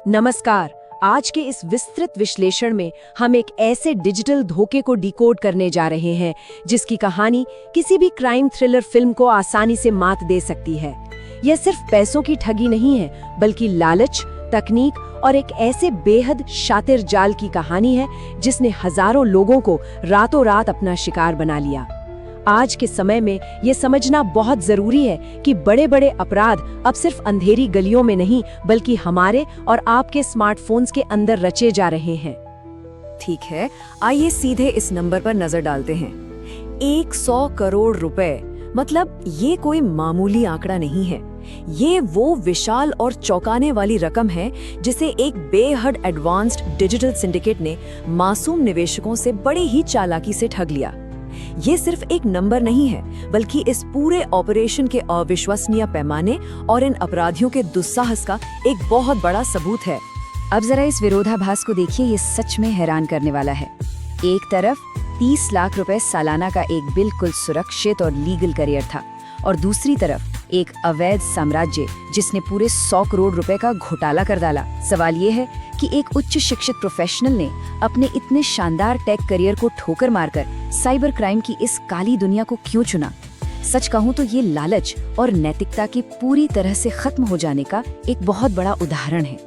नमस्कार। आज के इस विस्तृत विश्लेषण में हम एक ऐसे डिजिटल धोखे को डिकोड करने जा रहे हैं जिसकी कहानी किसी भी क्राइम थ्रिलर फिल्म को आसानी से मात दे सकती है। यह सिर्फ पैसों की ठगी नहीं है, बल्कि लालच, तकनीक और एक ऐसे बेहद शातिर जाल की कहानी है जिसने हजारों लोगों को रातों रात अपना शिकार बना लिया। आज के समय में ये समझना बहुत जरूरी है कि बड़े बड़े अपराध अब सिर्फ अंधेरी गलियों में नहीं, बल्कि हमारे और आपके स्मार्टफोन्स के अंदर रचे जा रहे हैं। ठीक है, आइए सीधे इस नंबर पर नजर डालते हैं। 100 करोड़ रुपए, मतलब ये कोई मामूली आंकड़ा नहीं है। ये वो विशाल और चौंकाने वाली रकम है जिसे एक बेहद एडवांस्ड डिजिटल सिंडिकेट ने मासूम निवेशकों से बड़े ही चालाकी से ठग लिया। ये सिर्फ एक नंबर नहीं है, बल्कि इस पूरे ऑपरेशन के अविश्वसनीय पैमाने और इन अपराधियों के दुस्साहस का एक बहुत बड़ा सबूत है। अब जरा इस विरोधाभास को देखिए, ये सच में हैरान करने वाला है। एक तरफ 30 लाख रुपए सालाना का एक बिल्कुल सुरक्षित और लीगल करियर था, और दूसरी तरफ एक अवैध साम्राज्य जिसने पूरे 100 करोड़ रुपए का घोटाला कर डाला। सवाल ये है कि एक उच्च शिक्षित प्रोफेशनल ने अपने इतने शानदार टेक करियर को ठोकर मारकर साइबर क्राइम की इस काली दुनिया को क्यों चुना? सच कहूँ तो ये लालच और नैतिकता के पूरी तरह से खत्म हो जाने का एक बहुत बड़ा उदाहरण है।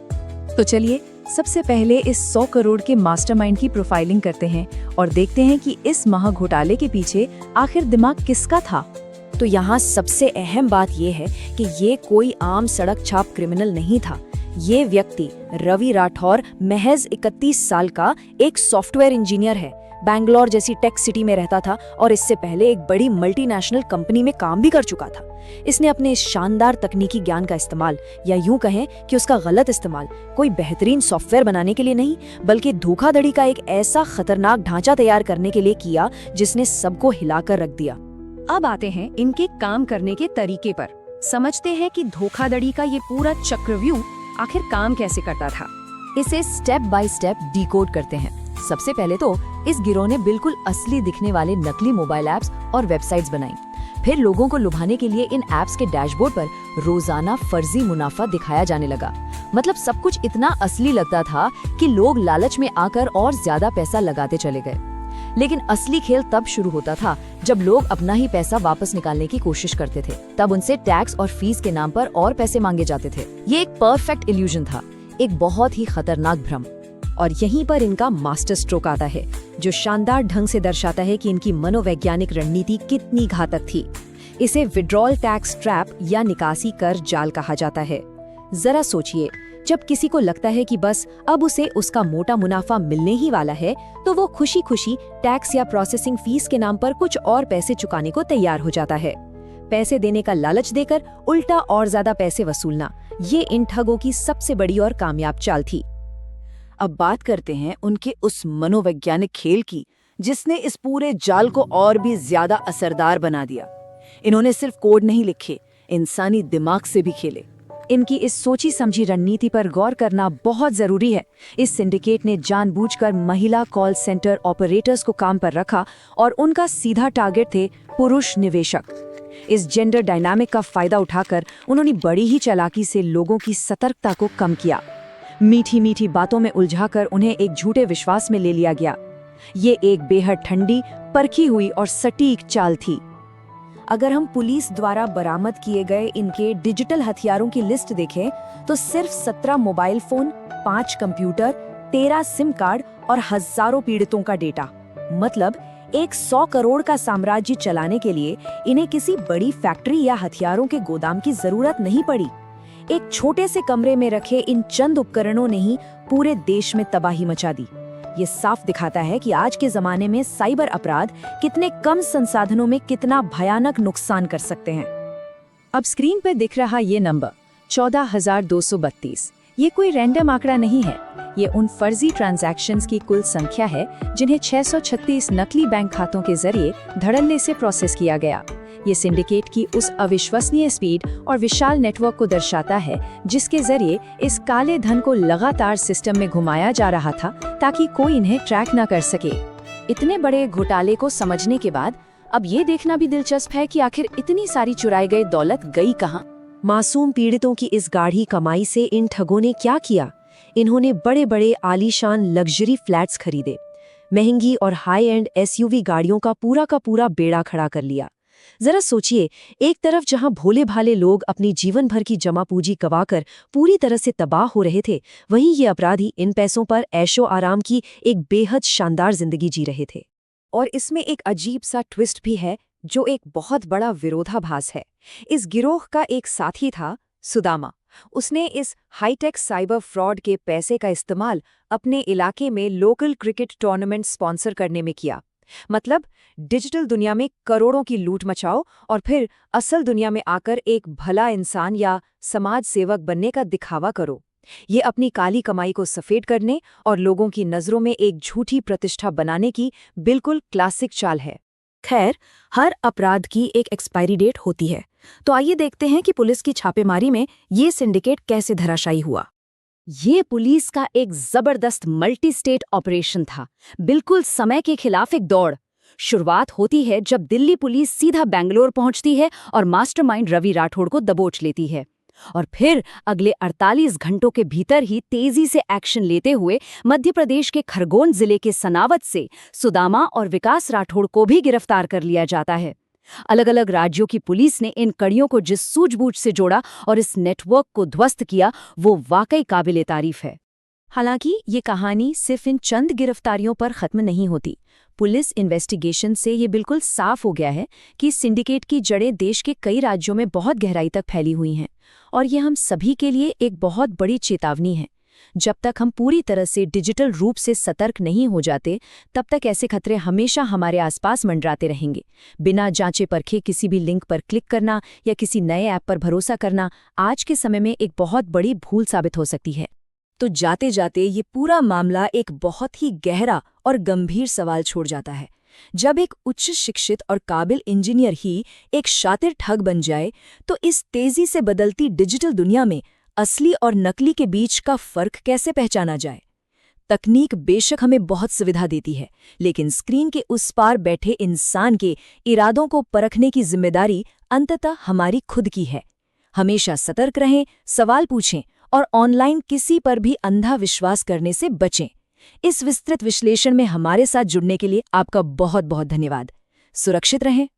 तो चलिए सबसे पहले इस 100 करोड़ के मास्टरमाइंड की प्रोफाइलिंग करते हैं और देखते हैं कि इस महा घोटाले के पीछे आखिर दिमाग किसका था। तो यहाँ सबसे अहम बात यह है कि ये कोई आम सड़क छाप क्रिमिनल नहीं था। ये व्यक्ति रवि राठौर महज 31 साल का एक सॉफ्टवेयर इंजीनियर है। बैंगलोर जैसी टेक सिटी में रहता था और इससे पहले एक बड़ी मल्टीनेशनल कंपनी में काम भी कर चुका था। इसने अपने इस शानदार तकनीकी ज्ञान का इस्तेमाल, या यूं कहें कि उसका गलत इस्तेमाल, कोई बेहतरीन सॉफ्टवेयर बनाने के लिए नहीं, बल्कि धोखाधड़ी का एक ऐसा खतरनाक ढांचा तैयार करने के लिए किया जिसने सबको हिलाकर रख दिया। अब आते हैं इनके काम करने के तरीके पर। समझते हैं कि धोखाधड़ी का ये पूरा चक्रव्यूह आखिर काम कैसे करता था। इसे स्टेप बाय स्टेप डिकोड करते हैं। सबसे पहले तो इस गिरोह ने बिल्कुल असली दिखने वाले नकली मोबाइल ऐप्स और वेबसाइट्स बनाई। फिर लोगों को लुभाने के लिए इन ऐप्स के डैशबोर्ड पर रोजाना फर्जी मुनाफा दिखाया जाने लगा। मतलब सब कुछ इतना असली लगता था कि लोग लालच में आकर और ज्यादा पैसा लगाते चले गए। लेकिन असली खेल तब शुरू होता था जब लोग अपना ही पैसा वापस निकालने की कोशिश करते थे। तब उनसे टैक्स और फीस के नाम पर और पैसे मांगे जाते थे। ये एक परफेक्ट इल्यूजन था, एक बहुत ही खतरनाक भ्रम। और यहीं पर इनका मास्टर स्ट्रोक आता है, जो शानदार ढंग से दर्शाता है कि इनकी मनोवैज्ञानिक रणनीति कितनी घातक थी। इसे विड्रॉल टैक्स ट्रैप या निकासी कर जाल कहा जाता है। जरा सोचिए, जब किसी को लगता है कि बस अब उसे उसका मोटा मुनाफा मिलने ही वाला है, तो वो खुशी खुशी टैक्स या प्रोसेसिंग फीस के नाम पर कुछ और पैसे चुकाने को तैयार हो जाता है। पैसे देने का लालच देकर उल्टा और ज्यादा पैसे वसूलना, ये इन ठगों की सबसे बड़ी और कामयाब चाल थी। अब बात करते हैं उनके उस मनोवैज्ञानिक खेल की, जिसने इस पूरे जाल को और भी ज्यादा असरदार बना दिया। इन्होंने सिर्फ कोड नहीं लिखे, इंसानी दिमाग से भी खेले। इनकी इस सोची समझी रणनीति पर गौर करना बहुत जरूरी है। इस सिंडिकेट ने जानबूझकर महिला कॉल सेंटर ऑपरेटर्स को काम पर रखा और उनका सीधा टारगेट थे पुरुष निवेशक। इस जेंडर डायनामिक का फायदा उठाकर उन्होंने बड़ी ही चालाकी से लोगों की सतर्कता को कम किया। मीठी मीठी बातों में उलझाकर उन्हें एक झूठे विश्वास में ले लिया गया। ये एक बेहद ठंडी, परखी हुई और सटीक चाल थी। अगर हम पुलिस द्वारा बरामद किए गए इनके डिजिटल हथियारों की लिस्ट देखें, तो सिर्फ 17 mobile phone, 5 computer, 13 SIM card और हजारों पीड़ितों का डेटा। मतलब एक 100 करोड़ का साम्राज्य चलाने के लिए इन्हें किसी बड़ी फैक्ट्री या हथियारों के गोदाम की जरूरत नहीं पड़ी। एक छोटे से कमरे में रखे इन चंद उपकरणों ने ही पूरे देश में तबाही मचा दी। ये साफ दिखाता है कि आज के जमाने में साइबर अपराध कितने कम संसाधनों में कितना भयानक नुकसान कर सकते हैं। अब स्क्रीन पर दिख रहा ये नंबर 14,232, ये कोई रैंडम आंकड़ा नहीं है। ये उन फर्जी ट्रांजैक्शंस की कुल संख्या है जिन्हें 636 नकली बैंक खातों के जरिए धड़ल्ले से प्रोसेस किया गया। ये सिंडिकेट की उस अविश्वसनीय स्पीड और विशाल नेटवर्क को दर्शाता है जिसके जरिए इस काले धन को लगातार सिस्टम में घुमाया जा रहा था ताकि कोई इन्हें ट्रैक न कर सके। इतने बड़े घोटाले को समझने के बाद अब ये देखना भी दिलचस्प है कि आखिर इतनी सारी चुराई गई दौलत गई कहाँ। मासूम पीड़ितों की इस गाढ़ी कमाई से इन ठगों ने क्या किया? इन्होंने बड़े बड़े आलीशान लग्जरी फ्लैट्स खरीदे, महंगी और हाई एंड एसयूवी गाड़ियों का पूरा बेड़ा खड़ा कर लिया। जरा सोचिए, एक तरफ जहां भोले भाले लोग अपनी जीवन भर की जमा पूंजी गंवाकर पूरी तरह से तबाह हो रहे थे, वहीं ये अपराधी इन पैसों पर ऐशो आराम की एक बेहद शानदार जिंदगी जी रहे थे। और इसमें एक अजीब सा ट्विस्ट भी है, जो एक बहुत बड़ा विरोधाभास है। इस गिरोह का एक साथी था सुदामा। उसने इस हाईटेक साइबर फ्रॉड के पैसे का इस्तेमाल अपने इलाके में लोकल क्रिकेट टूर्नामेंट स्पॉन्सर करने में किया। मतलब डिजिटल दुनिया में करोड़ों की लूट मचाओ और फिर असल दुनिया में आकर एक भला इंसान या समाज सेवक बनने का दिखावा करो। ये अपनी काली कमाई को सफेद करने और लोगों की नज़रों में एक झूठी प्रतिष्ठा बनाने की बिल्कुल क्लासिक चाल है। खैर, हर अपराध की एक एक्सपायरी डेट होती है, तो आइए देखते हैं कि पुलिस की छापेमारी में ये सिंडिकेट कैसे धराशायी हुआ। ये पुलिस का एक जबरदस्त मल्टी स्टेट ऑपरेशन था, बिल्कुल समय के खिलाफ एक दौड़। शुरुआत होती है जब दिल्ली पुलिस सीधा बेंगलोर पहुंचती है और मास्टरमाइंड रवि राठौड़ को दबोच लेती है। और फिर अगले 48 घंटों के भीतर ही तेजी से एक्शन लेते हुए मध्य प्रदेश के खरगोन जिले के सनावत से सुदामा और विकास राठौड़ को भी गिरफ्तार कर लिया जाता है। अलग अलग राज्यों की पुलिस ने इन कड़ियों को जिस सूझबूझ से जोड़ा और इस नेटवर्क को ध्वस्त किया, वो वाकई काबिले तारीफ है। हालांकि ये कहानी सिर्फ इन चंद गिरफ्तारियों पर खत्म नहीं होती। पुलिस इन्वेस्टिगेशन से ये बिल्कुल साफ हो गया है कि सिंडिकेट की जड़ें देश के कई राज्यों में बहुत गहराई तक फैली हुई हैं, और ये हम सभी के लिए एक बहुत बड़ी चेतावनी है। जब तक हम पूरी तरह से डिजिटल रूप से सतर्क नहीं हो जाते, तब तक ऐसे खतरे हमेशा हमारे आसपास मंडराते रहेंगे। बिना जांचे परखे किसी भी लिंक पर क्लिक करना या किसी नए ऐप पर भरोसा करना आज के समय में एक बहुत बड़ी भूल साबित हो सकती है। तो जाते जाते ये पूरा मामला एक बहुत ही गहरा और गंभीर सवाल छोड़ जाता है। जब एक उच्च शिक्षित और काबिल इंजीनियर ही एक शातिर ठग बन जाए, तो इस तेजी से बदलती डिजिटल दुनिया में असली और नकली के बीच का फर्क कैसे पहचाना जाए? तकनीक बेशक हमें बहुत सुविधा देती है, लेकिन स्क्रीन के उस पार बैठे इंसान के इरादों को परखने की जिम्मेदारी अंततः हमारी खुद की है। हमेशा सतर्क रहें, सवाल पूछें और ऑनलाइन किसी पर भी अंधा विश्वास करने से बचें। इस विस्तृत विश्लेषण में हमारे साथ जुड़ने के लिए आपका बहुत बहुत धन्यवाद। सुरक्षित रहें।